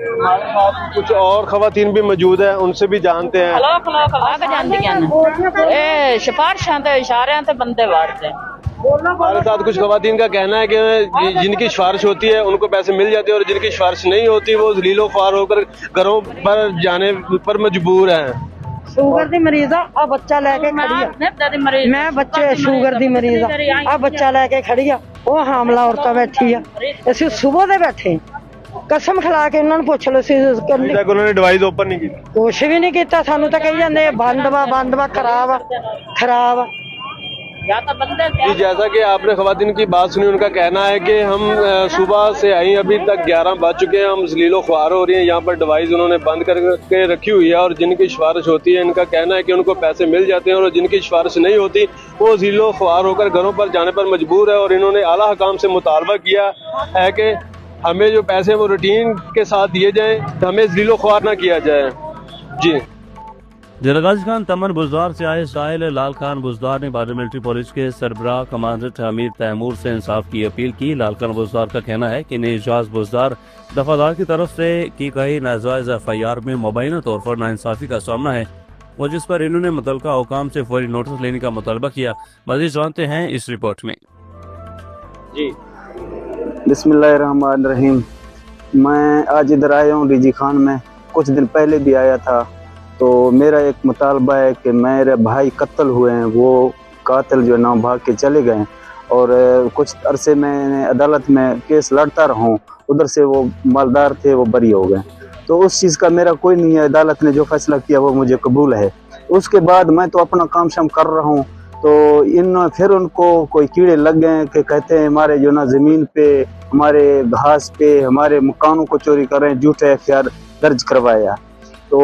ہمارے ساتھ کچھ اور خواتین بھی موجود ہیں، ان سے بھی جانتے ہیں۔ سفارشاں تے اشاریاں تے بندے وڑتے۔ ہمارے ساتھ کچھ خواتین کا کہنا ہے کہ جن کی سفارش ہوتی ہے ان کو پیسے مل جاتے ہیں، اور جن کی سفارش نہیں ہوتی وہ ذلیل و خوار ہو کر گھروں پر جانے پر مجبور ہیں۔ شوگر دی مریض آ بچہ لے کے کھڑی ہے، میں بچے شوگر دی مریض آ بچہ لے کے کھڑی ہے، وہ حاملہ عورتیں بیٹھی ہے، اسی صبح دے بیٹھے قسم کھلا کے انہوں نے پوچھ لو سی انہوں نے ڈیوائس اوپن نہیں کی، کچھ بھی نہیں کیتا، سانو تو کہی جاندے بند وا خراب خراب۔ جی جیسا کہ آپ نے خواتین کی بات سنی، ان کا کہنا ہے کہ ہم صبح سے آئی ابھی تک 11 بج چکے ہیں، ہم ذلیل و خوار ہو رہی ہیں، یہاں پر ڈیوائس انہوں نے بند کر کے رکھی ہوئی ہے، اور جن کی سفارش ہوتی ہے ان کا کہنا ہے کہ ان کو پیسے مل جاتے ہیں، اور جن کی سفارش نہیں ہوتی وہ ذلیل و خوار ہو کر گھروں پر جانے پر مجبور ہے، اور انہوں نے اعلیٰ حکام سے مطالبہ کیا ہے کہ ہمیں جو پیسے وہ روٹین کے ساتھ دیے جائیں، ہمیں ذلیل و خوار نہ کیا جائے۔ جی ضلع غازی خان تمن بزدار سے آئے ساحل لال خان بزدار نے بارڈر ملٹری پولیس کے سربراہ کمانڈنٹ امیر تیمور سے انصاف کی اپیل کی۔ لال خان بزدار کا کہنا ہے کہ اعجاز بزدار دفعہ کی طرف سے کی گئی ناجائز FIR میں مبینہ طور پر ناانصافی کا سامنا ہے، اور جس پر انہوں نے متعلقہ حکام سے فوری نوٹس لینے کا مطالبہ کیا۔ مزید جانتے ہیں اس رپورٹ میں۔ جی بسم اللہ الرحمن الرحیم۔ میں آج ادھر آیا ہوں DG خان میں، کچھ دن پہلے بھی آیا تھا، تو میرا ایک مطالبہ ہے کہ میرے بھائی قتل ہوئے ہیں، وہ قاتل جو نام بھاگ کے چلے گئے ہیں، اور کچھ عرصے میں عدالت میں کیس لڑتا رہا ہوں، ادھر سے وہ مالدار تھے وہ بری ہو گئے، تو اس چیز کا میرا کوئی نہیں ہے، عدالت نے جو فیصلہ کیا وہ مجھے قبول ہے۔ اس کے بعد میں تو اپنا کام شام کر رہا ہوں، تو پھر ان کو کوئی کیڑے لگ گئے کہ کہتے ہیں ہمارے جو نا زمین پہ، ہمارے گھاس پہ، ہمارے مکانوں کو چوری کر رہے ہیں، جھوٹے FIR درج کروایا۔ تو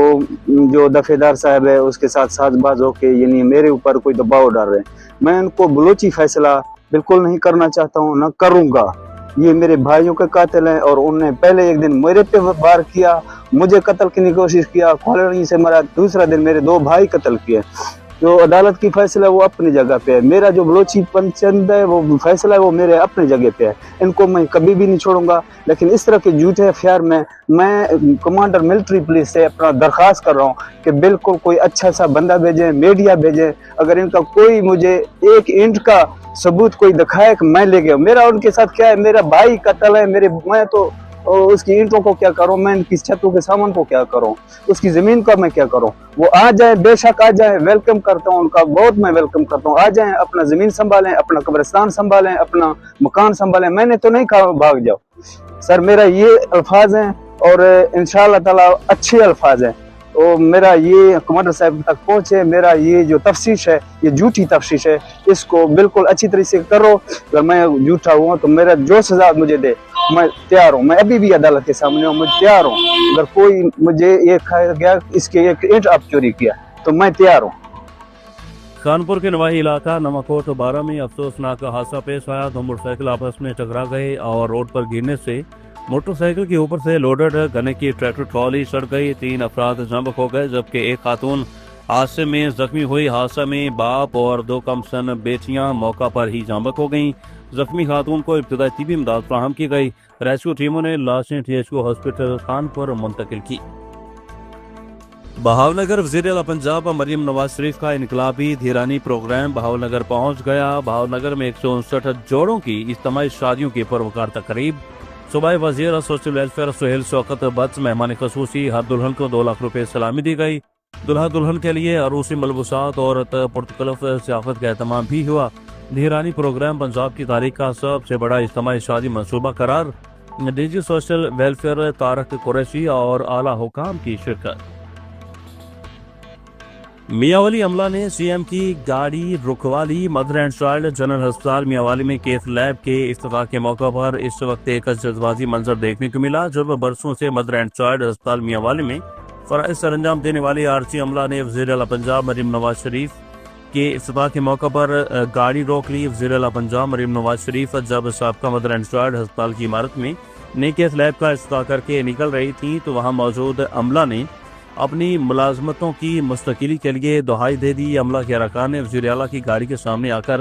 جو دفعہ دار صاحب ہے اس کے ساتھ ساز باز ہو کے یعنی میرے اوپر کوئی دباؤ ڈال رہے ہیں۔ میں ان کو بلوچی فیصلہ بالکل نہیں کرنا چاہتا ہوں، نہ کروں گا۔ یہ میرے بھائیوں کے قاتل ہیں، اور انہوں نے پہلے ایک دن میرے پہ وار کیا، مجھے قتل کرنے کی کوشش کیا، کالونی سے مرا، دوسرا دن میرے 2 بھائی قتل کیے۔ جو عدالت کی فیصلہ ہے وہ اپنی جگہ پہ ہے، میرا جو بلوچی پنچند ہے وہ فیصلہ ہے وہ میرے اپنی جگہ پہ ہے، ان کو میں کبھی بھی نہیں چھوڑوں گا۔ لیکن اس طرح کے جھوٹے FIR میں کمانڈر ملٹری پولیس سے اپنا درخواست کر رہا ہوں کہ بالکل کوئی اچھا سا بندہ بھیجیں، میڈیا بھیجیں، اگر ان کا کوئی مجھے ایک اینٹ کا ثبوت کوئی دکھائے کہ میں لے گیا۔ میرا ان کے ساتھ کیا ہے، میرا بھائی قتل ہے، میں تو اس کی اینٹوں کو کیا کروں، میں ان کی چھتوں کے سامان کو کیا کروں، اس کی زمین کا میں کیا کروں۔ وہ آ جائیں، بے شک آ جائیں، ویلکم کرتا ہوں ان کا، بہت میں ویلکم کرتا ہوں، آ جائیں، اپنا زمین سنبھالیں، اپنا قبرستان سنبھالیں، اپنا مکان سنبھالیں، میں نے تو نہیں کہا بھاگ جاؤ۔ سر میرا یہ الفاظ ہیں، اور انشاءاللہ تعالی اچھے الفاظ ہیں، اور میرا یہ کمانڈر صاحب تک پہنچے، میرا یہ جو تفتیش ہے یہ جھوٹی تفتیش ہے، اس کو بالکل اچھی طرح سے کرو۔ اگر میں جھوٹا ہوں تو میرا جو سزا مجھے دے میں تیار ہوں، میں ابھی بھی عدالت کے سامنے ہوں، میں تیار ہوں۔ اگر کوئی مجھے یہ کہا گیا اس کے ایک اینٹ آپ چوری کیا تو میں تیار ہوں۔ کانپور کے نواحی علاقہ نمکوٹ 12 میں افسوسناک حادثہ پیش آیا، 2 موٹر سائیکل آپس میں ٹکرا گئے اور روڈ پر گرنے سے موٹر سائیکل کے اوپر سے لوڈڈ گنے کی ٹریکٹر ٹرالی سڑ گئی، 3 افراد جمبک ہو گئے جبکہ ایک خاتون حادثے میں زخمی ہوئی۔ حادثہ میں باپ اور 2 کم سن بیٹیاں موقع پر ہی جمبک ہو گئیں۔ زخمی خاتون کو ابتدائی طبی امداد فراہم کی گئی، ریسکیو ٹیموں نے لاشیں THQ ہاسپٹل کانپور منتقل کی۔ بہاول نگر وزیر اعلیٰ پنجاب مریم نواز شریف کا انقلابی دھیرانی پروگرام بہاول نگر پہنچ گیا۔ بہاول نگر میں 159 جوڑوں کی اجتماعی شادیوں کی پروکار تقریب، صوبائی وزیر social welfare Sohail Shaukat but مہمان خصوصی، ہر دلہن کو 2 لاکھ روپے سلامی دی گئی۔ دلہا دلہن کے لیے عروسی ملبوسات اور پرتکلف ضیافت کا اہتمام بھی ہوا۔ دھیرانی پروگرام پنجاب کی تاریخ کا سب سے بڑا اجتماعی شادی منصوبہ قرار، DG social welfare Tariq Qureshi اور اعلیٰ حکام کی شرکت۔ میاں عملہ نے CM کی گاڑی رکوالی، مدر اینڈ چائلڈ جنرل ہسپتال میاں میں کیس لیب کے افتتاح کے موقع پر اس وقت ایک جذباتی منظر دیکھنے کو ملا جب برسوں سے مدر اینڈ چائلڈ ہسپتال میاں میں فرائض سر انجام دینے والی عارضی عملہ نے وزیر اعلیٰ پنجاب مریم نواز شریف کے افتتاح کے موقع پر گاڑی روک لی۔ وزیر اعلیٰ پنجاب مریم نواز شریف جب سابقہ مدر اینڈ چائلڈ ہسپتال کی عمارت میں نئے کیس لیب کا افتتاح کر کے نکل رہی تھی تو وہاں موجود عملہ نے اپنی ملازمتوں کی مستقلی کے لیے دہائی دے دی۔ عملہ کے ارکان نے وزیر اعلیٰ کی گاڑی کے سامنے آ کر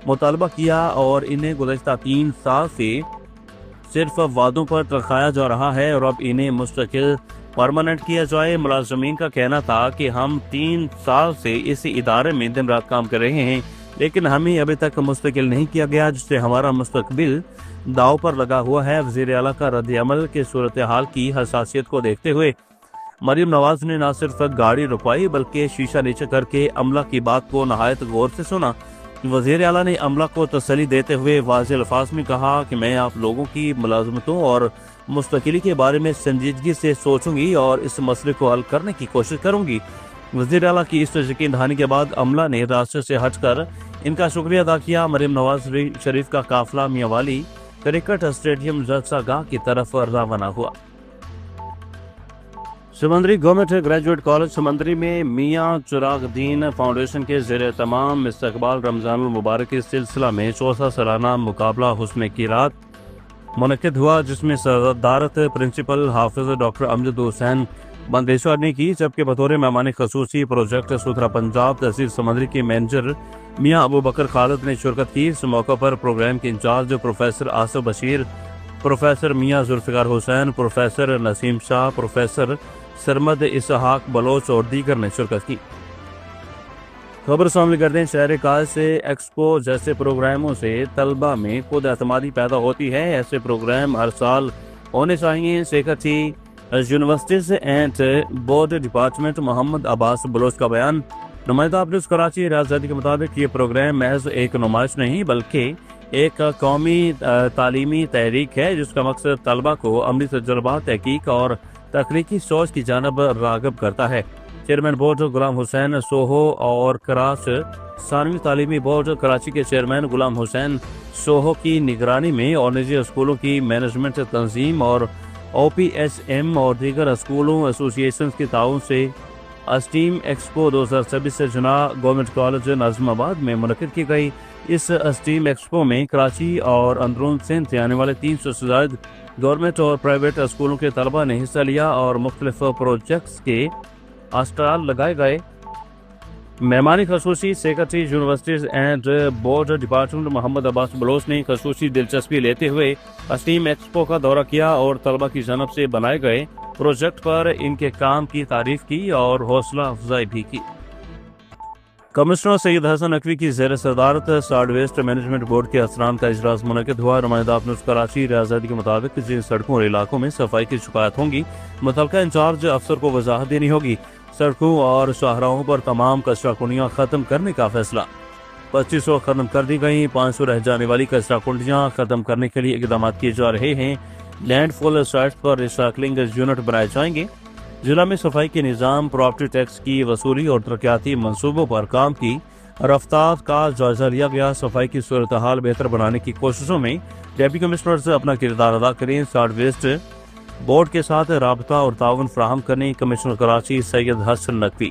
مطالبہ کیا اور انہیں گزشتہ 3 سال سے صرف وعدوں پر ترکھایا جا رہا ہے اور اب انہیں مستقل پرماننٹ کیا جائے۔ ملازمین کا کہنا تھا کہ ہم 3 سال سے اس ادارے میں دن رات کام کر رہے ہیں، لیکن ہمیں ابھی تک مستقل نہیں کیا گیا، جس سے ہمارا مستقبل داؤ پر لگا ہوا ہے۔ وزیر اعلیٰ کا رد عمل کے صورتحال کی حساسیت کو دیکھتے ہوئے مریم نواز نے نہ صرف گاڑی رکوائی بلکہ شیشہ نیچے کر کے عملہ کی بات کو نہایت غور سے سنا۔ وزیر اعلیٰ نے عملہ کو تسلی دیتے ہوئے واضح الفاظ میں کہا کہ میں آپ لوگوں کی ملازمتوں اور مستقلی کے بارے میں سنجیدگی سے سوچوں گی اور اس مسئلے کو حل کرنے کی کوشش کروں گی۔ وزیر اعلیٰ کی اس یقین دہانی کے بعد عملہ نے راستے سے ہٹ کر ان کا شکریہ ادا کیا۔ مریم نواز شریف کا قافلہ میاں والی کرکٹ اسٹیڈیم جلسہ گاہ کی طرف روانہ ہوا۔ سمندری گورنمنٹ گریجویٹ کالج سمندری میں میاں چراغ الدین فاؤنڈیشن کے زیر اہتمام استقبال رمضان المبارک کے سلسلہ میں 4واں سالانہ مقابلہ حسن قرات منعقد ہوا، جس میں صدارت پرنسپل حافظ ڈاکٹر امجد حسین بندیشور نے کی، جبکہ بطور مہمان خصوصی پروجیکٹ ستھرا پنجاب تحصیل سمندری کے مینیجر میاں ابو بکر خالد نے شرکت کی۔ اس موقع پر پروگرام کے in charge professor Asif Bashir, professor Mian Zulfiqar Hussain, professor Naseem Shah, professor Sarmad Ishaq Baloch اور دیگر نے شرکت کی۔ خبر سامنے کرتے ہیں شہر کاج سے۔ ایکسپو جیسے پروگراموں سے طلبہ میں خود اعتمادی پیدا ہوتی ہے، ایسے پروگرام ہر سال ہونے چاہیے۔ Secretary universities and board department Muhammad Abbas Baloch کا بیان۔ نمائندہ آبنوز کراچی ریاضیاتی کے مطابق یہ پروگرام محض ایک نمائش نہیں بلکہ ایک قومی تعلیمی تحریک ہے، جس کا مقصد طلبہ کو عملی تجربات، تحقیق اور تخلیقی سوچ کی جانب راغب کرتا ہے۔ چیئرمین بورڈ غلام حسین سوہو اور کراچ ثانوی تعلیمی بورڈ کراچی کے چیئرمین غلام حسین سوہو کی نگرانی میں اور نجی اسکولوں کی مینجمنٹ تنظیم اور او پی ایس ایم اور دیگر اسکولوں ایسوسی ایشنز کے تعاون سے اسٹیم ایکسپو 2026 سے جناح گورنمنٹ کالج ناظم آباد میں منعقد کی گئی۔ اس اسٹیم ایکسپو میں کراچی اور اندرون سندھ سے آنے والے 300 سے زائد گورنمنٹ اور پرائیویٹ اسکولوں کے طلبہ نے حصہ لیا اور مختلف پروجیکٹس کے اسٹال لگائے گئے۔ مہمان خصوصی secretary universities and board department Muhammad Abbas Baloch نے خصوصی دلچسپی لیتے ہوئے اسٹیم ایکسپو کا دورہ کیا اور طلبہ کی جانب سے بنائے گئے پروجیکٹ پر ان کے کام کی تعریف کی اور حوصلہ افزائی بھی کی۔ کمشنر سید حسن نقوی کی زیر صدارت سالڈ ویسٹ مینجمنٹ بورڈ کے افسران کا اجلاس منعقد ہوا۔ نمائندہ آبنوز کراچی ریاضیاتی کے مطابق جن سڑکوں اور علاقوں میں صفائی کی شکایت ہوں گی، متعلقہ انچارج افسر کو وضاحت دینی ہوگی۔ سڑکوں اور شاہراہوں پر تمام کچرا کنڈیاں ختم کرنے کا فیصلہ۔ 2500 ختم کر دی گئیں، 500 رہ جانے والی کچرا کنڈیاں ختم کرنے کے لیے اقدامات کیے جا رہے ہیں۔ لینڈ فل سائٹس پر ریسائکلنگ یونٹ بنائے جائیں گے۔ ضلع میں صفائی کے نظام، پراپرٹی ٹیکس کی وصولی اور ترقیاتی منصوبوں پر کام کی رفتار کا جائزہ لیا گیا۔ صفائی کی صورتحال بہتر بنانے کی کوششوں میں ڈپٹی کمشنرز اپنا کردار ادا کریں۔ سالڈ ویسٹ بورڈ کے ساتھ رابطہ اور تعاون فراہم کرنے کمشنر کراچی سید حسن نقوی۔